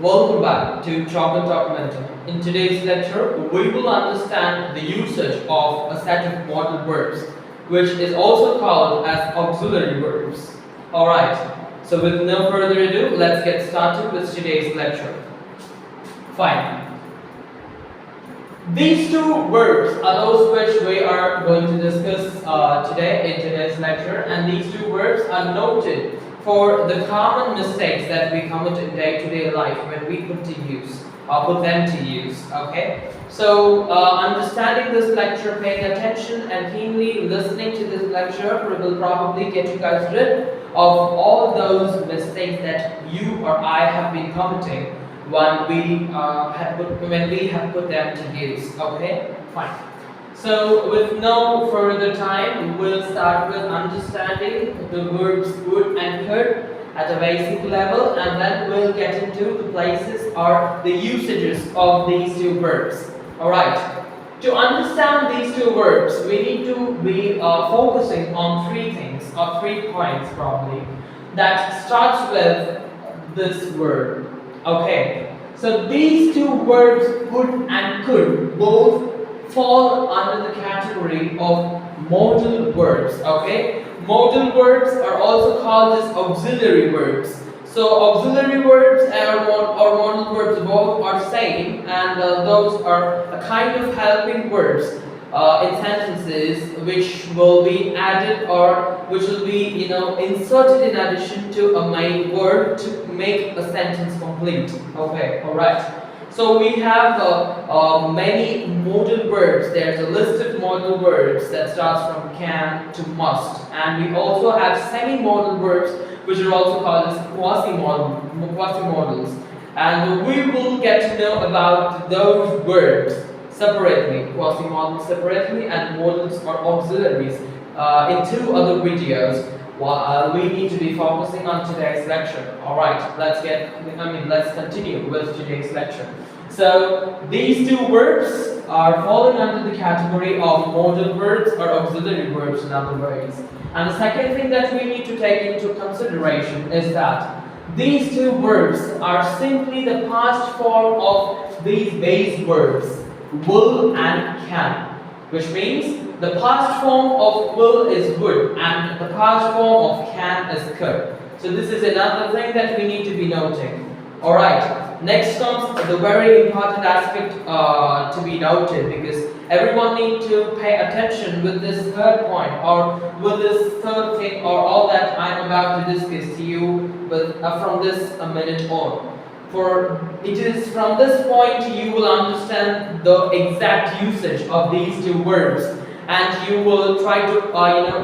Welcome back to Chalk and Talk Mentor. In today's lecture, we will understand the usage of a set of modal verbs, which is also called as auxiliary verbs. Alright, so with no further ado, let's get started with today's lecture. Fine. These two verbs are those which we are going to discuss today in today's lecture, and these two verbs are noted for the common mistakes that we commit in day-to-day life when we put them to use. Okay, so understanding this lecture, paying attention and keenly listening to this lecture will probably get you guys rid of all those mistakes that you or I have been committing when we have put them to use. Okay, fine. So with no further time, we'll start with understanding the verbs would and could at a basic level, and then we'll get into the places or the usages of these two verbs. Alright, to understand these two verbs, we need to be focusing on three things, or 3 points probably, that starts with this verb. Okay, so these two verbs would and could both fall under the category of modal verbs. Okay, modal verbs are also called as auxiliary verbs. So auxiliary verbs or modal verbs both are same, and those are a kind of helping verbs in sentences which will be added or which will be inserted in addition to a main verb to make a sentence complete. Okay, all right. So we have many modal verbs. There's a list of modal verbs that starts from can to must, and we also have semi-modal verbs which are also called as quasi-modals. And we will get to know about those verbs separately, quasi-modals separately, and modals or auxiliaries in 2 other videos. We need to be focusing on today's lecture. Alright, let's continue with today's lecture. So these two verbs are falling under the category of modal verbs or auxiliary verbs in other ways. And the second thing that we need to take into consideration is that these two verbs are simply the past form of these base verbs, will and can, which means the past form of will is would and the past form of can is could. So this is another thing that we need to be noting. Alright, next comes the very important aspect to be noted, because everyone needs to pay attention with this third point or with this third thing or all that I'm about to discuss to you from this minute on. For it is from this point you will understand the exact usage of these two verbs, and you will try to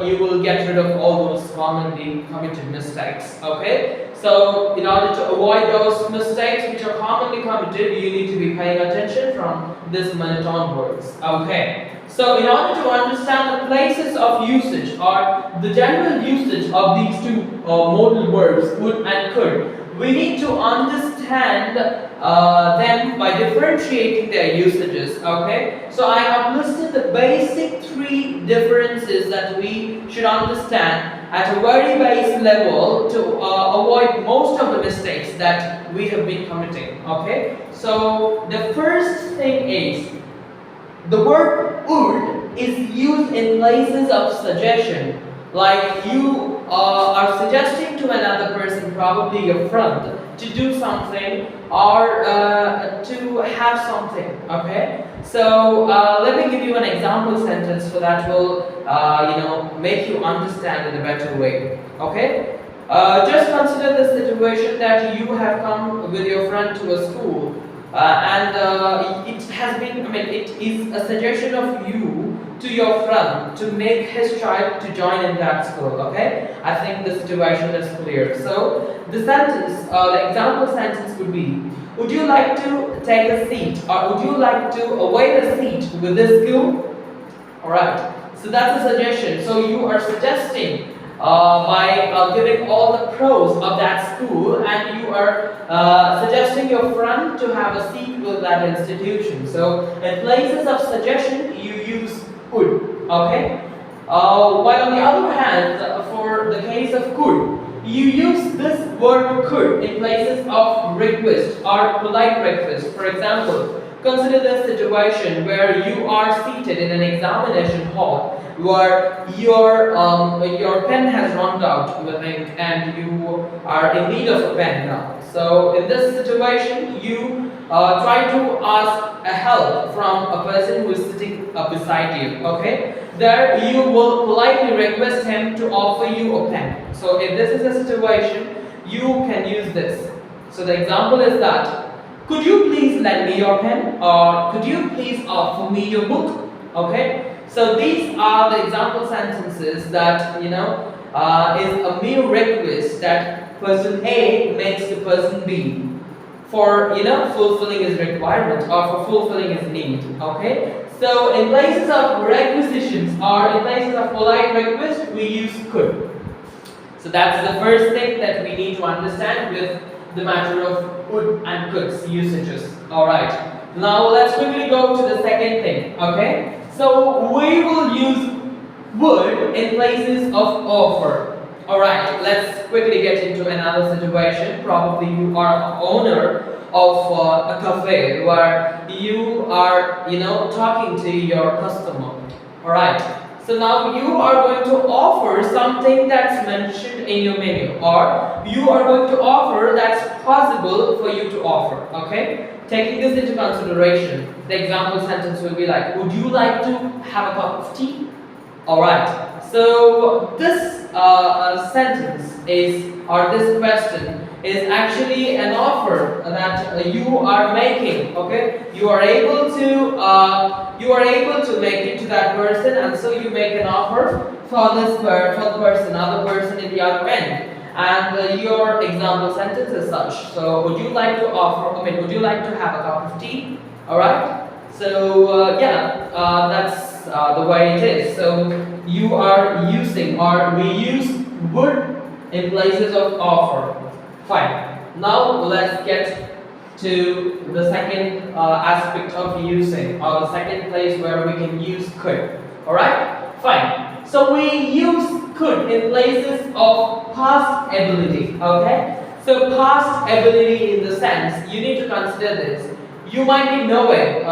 you will get rid of all those commonly committed mistakes. Okay, so in order to avoid those mistakes which are commonly committed, you need to be paying attention from this minute onwards. Okay, so in order to understand the places of usage or the general usage of these two modal verbs would and could, we need to understand them by differentiating their usages. Okay, so I have listed the basic 3 differences that we should understand at a very base level to avoid most of the mistakes that we have been committing. Okay, so the first thing is the word would is used in places of suggestion, like you are suggesting to another person, probably your friend, to do something or to have something. Okay, so let me give you an example sentence for that will make you understand in a better way. Okay, just consider the situation that you have come with your friend to a school and it is a suggestion of you to your friend to make his child to join in that school. Okay, I think the situation is clear. So the sentence, the example sentence would be, would you like to take a seat, or would you like to await a seat with this school? Alright, so that's a suggestion. So you are suggesting by giving all the pros of that school, and you are suggesting your friend to have a seat with that institution. So in places of suggestion, you use would. Okay, while on the other hand, for the case of could, you use this verb could in places of request or polite request. For example, consider the situation where you are seated in an examination hall where your pen has run out with ink and you are in need of a pen now. So in this situation, you try to ask a help from a person who is sitting beside you. Okay, there you will politely request him to offer you a pen. So if this is a situation, you can use this. So the example is that, could you please lend me your pen, or could you please offer me your book? Okay, so these are the example sentences that is a mere request that person A makes to person B for fulfilling his requirement or for fulfilling his need. Okay, so in places of requisitions or in places of polite request, we use could. So that's the first thing that we need to understand with the matter of would and could's usages. Alright, now let's quickly go to the second thing. Okay, so we will use would in places of offer. Alright, let's quickly get into another situation. Probably you are an owner of a cafe where you are talking to your customer. Alright, so now you are going to offer something that's mentioned in your menu, or you are going to offer that's possible for you to offer. Okay, taking this into consideration, the example sentence will be like, would you like to have a cup of tea? Alright, so this sentence is, or this question is actually an offer that you are making. Okay, you are able to make it to that person, and so you make an offer for the other person in the other end. And your example sentence is such. So, would you like to offer? Would you like to have a cup of tea? All right. So that's the way it is. So you are using, or we use would in places of offer. Fine. Now let's get to the second aspect of using, or the second place where we can use could. Alright? Fine. So we use could in places of past ability. Okay? So past ability in the sense, you need to consider this. You might be knowing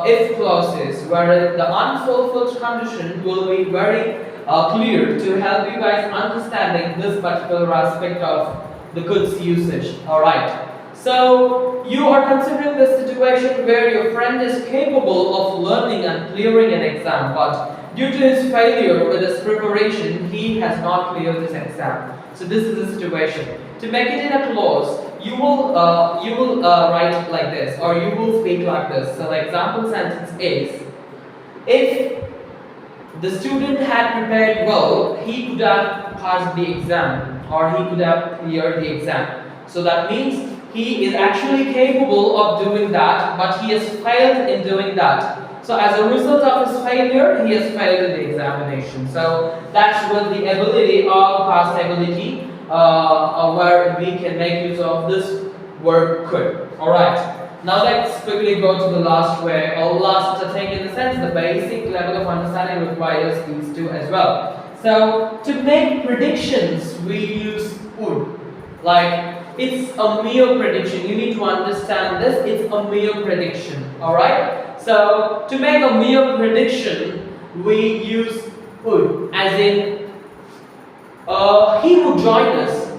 if clauses where the unfulfilled condition will be very clear to help you guys understanding this particular aspect of the could's usage. Alright. So you are considering the situation where your friend is capable of learning and clearing an exam, but due to his failure with his preparation, he has not cleared this exam. So this is the situation. To make it in a clause, you will write like this, or you will speak like this. So the example sentence is, if the student had prepared well, he could have passed the exam, or he could have cleared the exam. So that means he is actually capable of doing that, but he has failed in doing that. So as a result of his failure, he has failed in the examination. So that's what the ability of past ability, where we can make use of this verb could. Alright. Now let's quickly go to the last way, or last thing in the sense, the basic level of understanding requires these two as well. So to make predictions, we use would. Like, it's a mere prediction. You need to understand this. It's a mere prediction. Alright? So to make a mere prediction, we use would. As in, he would join us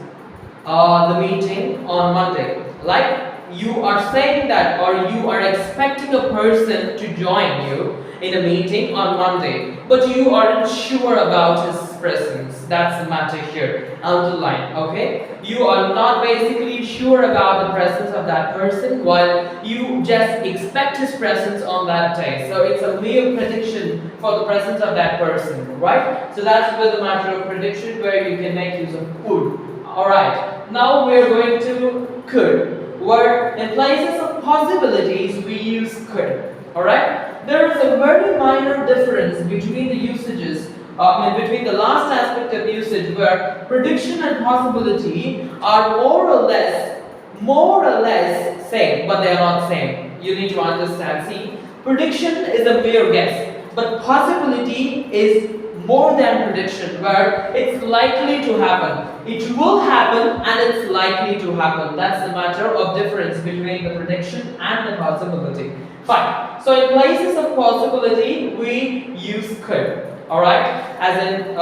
the meeting on Monday. Like, you are saying that, or you are expecting a person to join you in a meeting on Monday, but you aren't sure about his presence. That's the matter here. Underline, okay? You are not basically sure about the presence of that person, while you just expect his presence on that day. So it's a mere prediction for the presence of that person, right? So that's where the matter of prediction, where you can make use of would. Alright, now we're going to could, where in places of possibilities we use could. Alright, there is a very minor difference between the usages, between the last aspect of usage, where prediction and possibility are more or less same, but they are not same. You need to understand. See, prediction is a mere guess, but possibility is more than prediction, where it's likely to happen. It will happen and it's likely to happen. That's the matter of difference between the prediction and the possibility. Fine. So in places of possibility, we use could. Alright? As in,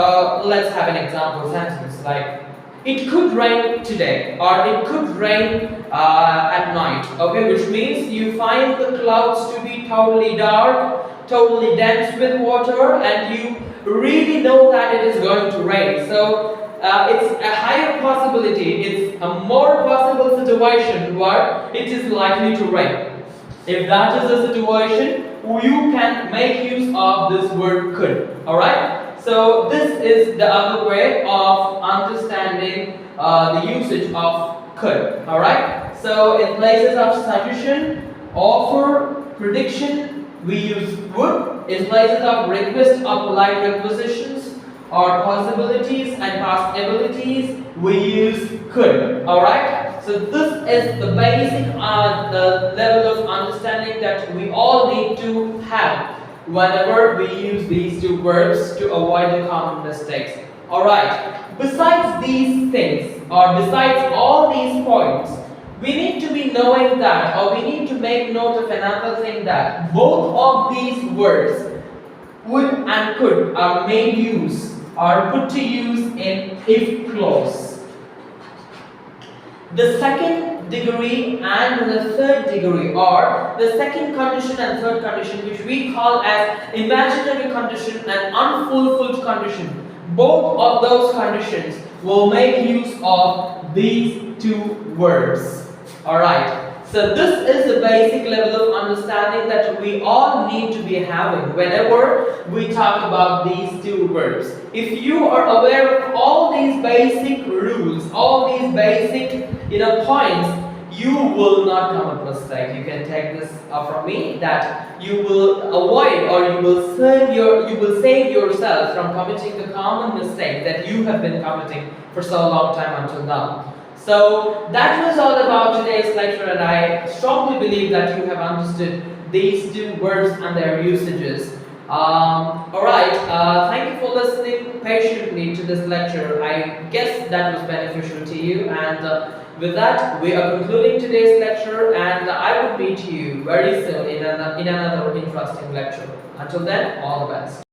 let's have an example sentence like, it could rain today, or it could rain at night. Okay, which means you find the clouds to be totally dark, totally dense with water, and you really know that it is going to rain. So it's a higher possibility, it's a more possible situation where it is likely to rain. If that is the situation, you can make use of this word could. Alright? So this is the other way of understanding the usage of could. Alright? So in places of suggestion, offer, prediction, we use would. In places of request or polite requisitions or possibilities and past abilities, we use could. Alright? So this is the basic the level of understanding that we all need to have whenever we use these two verbs to avoid the common mistakes. Alright, besides these things, or besides all these points, we need to be knowing that, or we need to make note of another thing, that both of these words, would and could, are made use, or put to use in if clause. The second degree and the third degree, or the second condition and third condition, which we call as imaginary condition and unfulfilled condition, both of those conditions will make use of these two words. Alright, so this is the basic level of understanding that we all need to be having whenever we talk about these two verbs. If you are aware of all these basic rules, all these basic points, you will not commit mistake. You can take this from me, that you will avoid, or you will save yourself from committing the common mistake that you have been committing for so long time until now. So that was all about today's lecture, and I strongly believe that you have understood these two verbs and their usages. Alright, thank you for listening patiently to this lecture. I guess that was beneficial to you, and with that, we are concluding today's lecture, and I will meet you very soon in another interesting lecture. Until then, all the best.